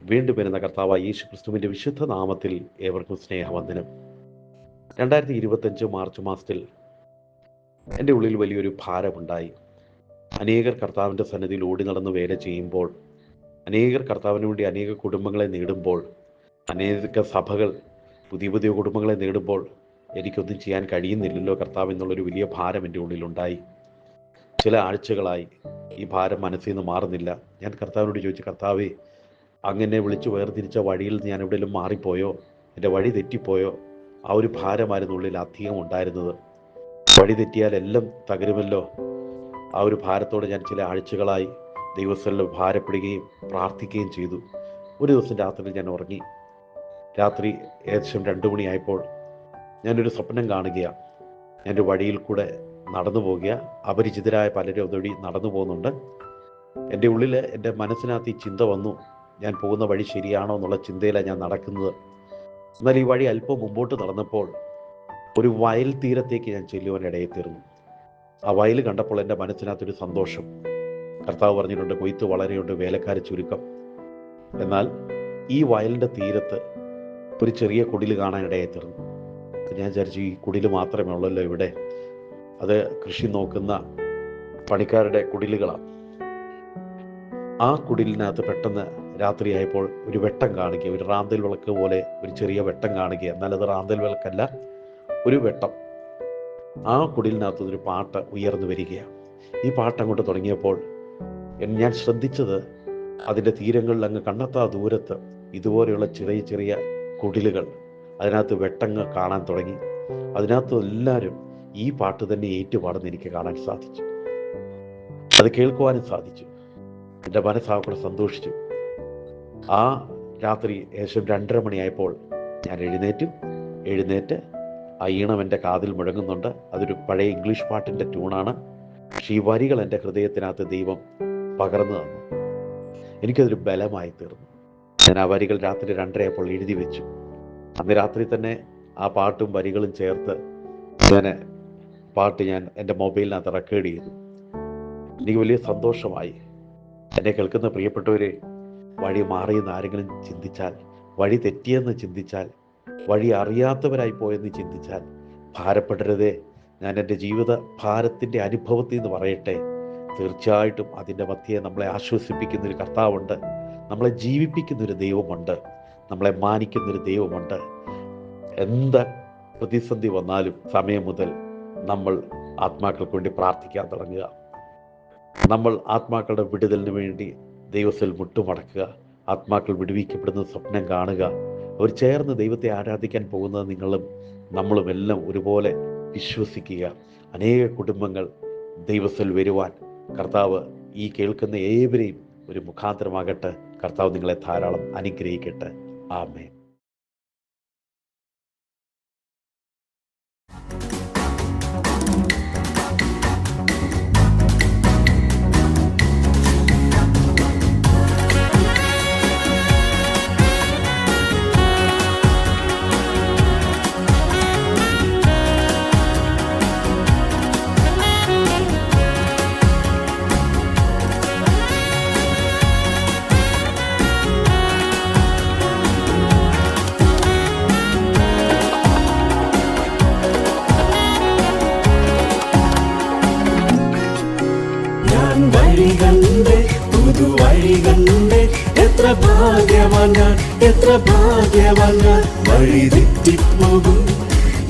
വീണ്ടും വരുന്ന കർത്താവായ യേശു ക്രിസ്തുവിൻ്റെ വിശുദ്ധ നാമത്തിൽ ഏവർക്കും സ്നേഹവന്ദനം. 2025 മാർച്ച് മാസത്തിൽ എൻ്റെ ഉള്ളിൽ വലിയൊരു ഭാരമുണ്ടായി. അനേകർ കർത്താവിൻ്റെ സന്നിധിയിൽ ഓടി നടന്ന് വേല ചെയ്യുമ്പോൾ, അനേകർ കർത്താവിന് വേണ്ടി അനേക കുടുംബങ്ങളെ നേടുമ്പോൾ, അനേക സഭകൾ പുതിയ പുതിയ കുടുംബങ്ങളെ നേടുമ്പോൾ എനിക്കൊന്നും ചെയ്യാൻ കഴിയുന്നില്ലല്ലോ കർത്താവ് എന്നുള്ളൊരു വലിയ ഭാരം എൻ്റെ ഉള്ളിലുണ്ടായി. ചില ആഴ്ചകളായി ഈ ഭാരം മനസ്സിൽ നിന്ന് മാറുന്നില്ല. ഞാൻ കർത്താവിനോട് ചോദിച്ചു, കർത്താവേ, അങ്ങനെ വിളിച്ചു വേർതിരിച്ച വഴിയിൽ ഞാൻ എവിടെയെങ്കിലും മാറിപ്പോയോ, എൻ്റെ വഴി തെറ്റിപ്പോയോ? ആ ഒരു ഭാരമായിരുന്നു ഉള്ളിൽ അധികം ഉണ്ടായിരുന്നത്. വഴി തെറ്റിയാൽ എല്ലാം തകരുമല്ലോ. ആ ഒരു ഭാരത്തോടെ ഞാൻ ചില ആഴ്ചകളായി ദൈവസ്ഥലിൽ ഭാരപ്പെടുകയും പ്രാർത്ഥിക്കുകയും ചെയ്തു. ഒരു ദിവസം രാത്രിയിൽ ഞാൻ ഉറങ്ങി. രാത്രി ഏകദേശം 2 മണിയായപ്പോൾ ഞാനൊരു സ്വപ്നം കാണുകയാണ്. ഞാനൊരു വഴിയിൽ കൂടെ നടന്നു പോകുക. അപരിചിതരായ പലരും അതുവഴി നടന്നു പോകുന്നുണ്ട്. എൻ്റെ ഉള്ളിൽ, എൻ്റെ മനസ്സിനകത്ത് ഈ ചിന്ത വന്നു, ഞാൻ പോകുന്ന വഴി ശരിയാണോ എന്നുള്ള ചിന്തയിലാണ് ഞാൻ നടക്കുന്നത്. എന്നാൽ ഈ വഴി അല്പം മുമ്പോട്ട് നടന്നപ്പോൾ ഒരു വയൽ തീരത്തേക്ക് ഞാൻ ചെല്ലുവാനിടയിൽ തീർന്നു. ആ വയൽ കണ്ടപ്പോൾ എൻ്റെ മനസ്സിനകത്തൊരു സന്തോഷം. കർത്താവ് പറഞ്ഞിട്ടുണ്ട്, കൊയ്ത്ത് വളരെയുണ്ട്, വേലക്കാർ ചുരുക്കം. എന്നാൽ ഈ വയലിൻ്റെ തീരത്ത് ഒരു ചെറിയ കുടിൽ കാണാനിടയായി തീർന്നു. ഞാൻ വിചാരിച്ചു, ഈ കുടിൽ മാത്രമേ ഉള്ളല്ലോ ഇവിടെ. അത് കൃഷി നോക്കുന്ന പണിക്കാരുടെ കുടിലുകളാണ്. ആ കുടിലിനകത്ത് പെട്ടെന്ന് രാത്രിയായപ്പോൾ ഒരു വെട്ടം കാണുക, ഒരു റാന്തൽ വിളക്ക് പോലെ ഒരു ചെറിയ വെട്ടം കാണുക. എന്നാൽ അത് റാന്തൽ വിളക്കല്ല, ഒരു വെട്ടം. ആ കുടിലിനകത്ത് ഒരു പാട്ട് ഉയർന്നു വരികയാണ്. ഈ പാട്ട് അങ്ങോട്ട് തുടങ്ങിയപ്പോൾ ഞാൻ ശ്രദ്ധിച്ചത്, അതിൻ്റെ തീരങ്ങളിൽ അങ്ങ് കണ്ണെത്താ ദൂരത്ത് ഇതുപോലെയുള്ള ചെറിയ ചെറിയ കുടിലുകൾ, അതിനകത്ത് വെട്ടങ്ങൾ കാണാൻ തുടങ്ങി. അതിനകത്ത് എല്ലാവരും ഈ പാട്ട് തന്നെ ഏറ്റുപാടുന്ന എനിക്ക് കാണാൻ സാധിച്ചു. അത് കേൾക്കുവാനും സാധിച്ചു. എൻ്റെ മനസ്സാകൂടെ സന്തോഷിച്ചു. ആ രാത്രി ഏകദേശം 2:30 മണിയായപ്പോൾ ഞാൻ എഴുന്നേറ്റ് ആ ഈണം എൻ്റെ കാതിൽ മുഴങ്ങുന്നുണ്ട്. അതൊരു പഴയ ഇംഗ്ലീഷ് പാട്ടിൻ്റെ ട്യൂണാണ്. പക്ഷേ ഈ വരികൾ എൻ്റെ ഹൃദയത്തിനകത്ത് ദൈവം പകർന്നു തന്നു. എനിക്കതൊരു ബലമായി തീർന്നു. ഞാൻ ആ വരികൾ രാത്രി 2:30 ആയപ്പോൾ എഴുതി വെച്ചു. അന്ന് രാത്രി തന്നെ ആ പാട്ടും വരികളും ചേർത്ത് ഞാൻ എൻ്റെ മൊബൈലിനകത്ത് റെക്കോർഡ് ചെയ്തു. എനിക്ക് വലിയ സന്തോഷമായി. എന്നെ കേൾക്കുന്ന പ്രിയപ്പെട്ടവരെ, വഴി മാറിയെന്ന് ആരെങ്കിലും ചിന്തിച്ചാൽ, വഴി തെറ്റിയെന്ന് ചിന്തിച്ചാൽ, വഴി അറിയാത്തവരായി പോയെന്ന് ചിന്തിച്ചാൽ ഭാരപ്പെടരുതേ. ഞാൻ എൻ്റെ ജീവിത ഭാരത്തിൻ്റെ അനുഭവത്തിൽ നിന്ന് പറയട്ടെ, തീർച്ചയായിട്ടും അതിൻ്റെ മധ്യേ നമ്മളെ ആശ്വസിപ്പിക്കുന്നൊരു കർത്താവുണ്ട്, നമ്മളെ ജീവിപ്പിക്കുന്നൊരു ദൈവമുണ്ട്, നമ്മളെ മാനിക്കുന്നൊരു ദൈവമുണ്ട്. എന്ത് പ്രതിസന്ധി വന്നാലും സമയം മുതൽ നമ്മൾ ആത്മാക്കൾക്ക് വേണ്ടി പ്രാർത്ഥിക്കാൻ തുടങ്ങുക. നമ്മൾ ആത്മാക്കളുടെ വിടുതലിന് വേണ്ടി ദൈവത്തിൽ മുട്ടുമടക്കുക. ആത്മാക്കൾ വിടുവിക്കപ്പെടുന്ന സ്വപ്നം കാണുക. അവർ ചേർന്ന് ദൈവത്തെ ആരാധിക്കാൻ പോകുന്നത് നമ്മളും എല്ലാം ഒരുപോലെ വിശ്വസിക്കുക. അനേക കുടുംബങ്ങൾ ദൈവത്തിൽ വരുവാൻ കർത്താവ് ഈ കേൾക്കുന്ന ഏവരെയും ഒരു മുഖാന്തരമാകട്ടെ. കർത്താവ് നിങ്ങളെ ധാരാളം അനുഗ്രഹിക്കട്ടെ. ആമേൻ. എത്ര ഭാഗ്യവാൻ ഞാൻ. വഴി തെറ്റിപ്പോകും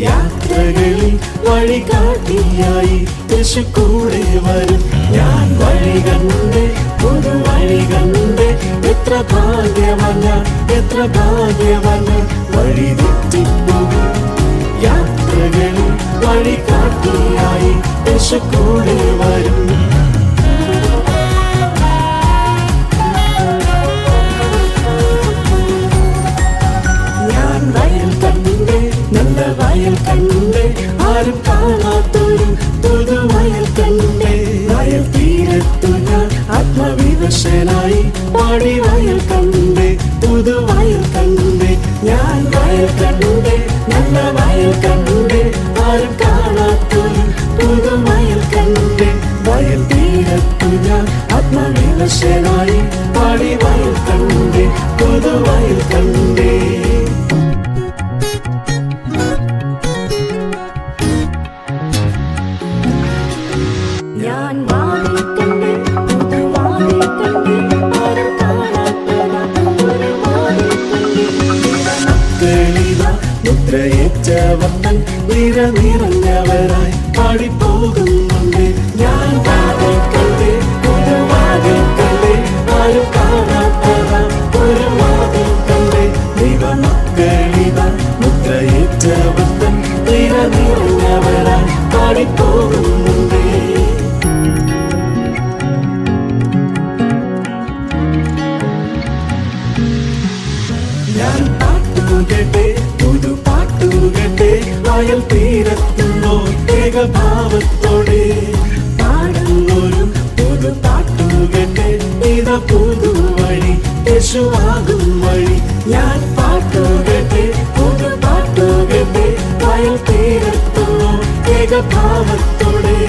യാത്രകളിൽ വഴി കാട്ടിയായി യേശു കൂടെ വരും. ഞാൻ വഴി കണ്ടേ, പുതുവഴി കണ്ടേ. എത്ര ഭാഗ്യവാൻ ഞാൻ. വഴി തെറ്റിപ്പോകും യാത്രകളിൽ വഴി കാട്ടിയായി യേശു കൂടെ വരും. വയൽ കണ്ടേ, ആരും കാണാത്തൊരു പുതുവയൽ കണ്ടേ. വയൽ തീരത്തു ഞാൻ ആത്മവിവശനായി പാടി വയൽ കണ്ടേ, പുതുവയൽ കണ്ടേ. ഞാൻ വയൽ കണ്ടേ, നല്ല വയൽ കണ്ടേ. ആരും കാണാത്തൊരു പുതുവയൽ കണ്ടേ. വയൽ തീരത്തു ഞാൻ ആത്മവിവശനായി പാടി വയൽ കണ്ടേ. തീര നിറഞ്ഞവരായി പാടിപ്പോകുന്നുണ്ട്. ഞാൻ വാതിൽ കണ്ടേ, ഒരു വാതിൽ കണ്ടേ, ആരും കാണാത്തതാ ഒരു വാതിൽ കണ്ടേ. ദൈവമക്കളിതാ മുദ്രയേറ്റവത്തൻ തീര നിറഞ്ഞവരായി പാടിപ്പോകുന്നുണ്ട്. ഞാൻ പാട്ടുകട്ടെ, പുതു പാട്ടുകട്ടെ, വയൽ തീരത്തുന്നോ ഏകഭാവത്തോടെ പാടുന്നൊരു പുതു പാട്ടുകട്ടെ. ഇത പുതുവഴി, യേശുവാകും വഴി. ഞാൻ പാട്ടുകട്ടെ, പുതു പാട്ടുകട്ടെ, വയൽ തീരത്തുന്നോ ഏകഭാവത്തോടെ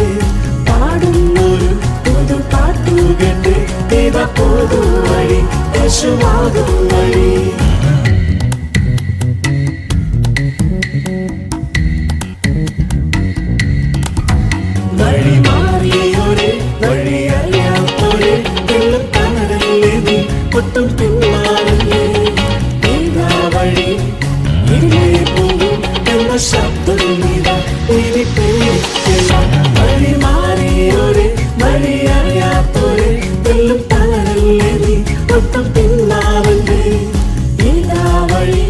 പാടുന്നൊരു പുതു പാട്ടുകട്ടെ. ഇത പുതുവഴി, യേശുവാകും വഴി. വഴി മാറിയോരെ, വഴി അറിയാത്തോരെ, വെള്ളം കടലല്ലേ നീ ഒട്ടും പിന്മാറല്ലേ. ഏതാ വഴി, ഇരുളേ പോകും എന്ന ശബ്ദം നീതാ ഇനി പേടിക്കണ്ട. വഴി മാറിയോരെ, വഴി അറിയാത്തോരെ, വെള്ളം കടലല്ലേ നീ ഒട്ടും പിന്മാറല്ലേ. ഏതാ വഴി,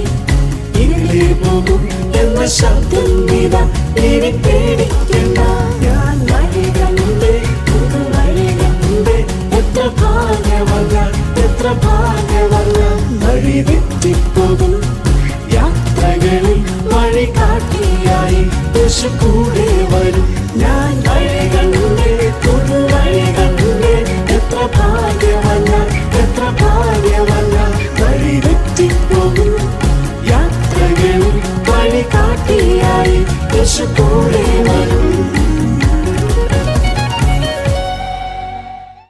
ഇരുളേ പോകും എന്ന ശബ്ദം നീതാ ഇനി പേടിക്കണ്ട. ഞാൻ വഴി കണ്ടേ, പുതുവഴി കണ്ടേ, എത്ര ഭാഗ്യവല്ല, എത്ര ഭാഗ്യവല്ല. വഴി തെറ്റിപ്പോകും യാത്രകളിൽ വഴി കാട്ടിയായി യേശു കൂടെ വരും. ഞാൻ വഴി കണ്ടേ, പുതുവഴി കണ്ടേ, എത്ര ഭാഗ്യവല്ല, എത്ര ഭാഗ്യവല്ല. വഴി തെറ്റിപ്പോകും യാത്രകളിൽ വഴി കാട്ടിയായി യേശു കൂടെ വരും.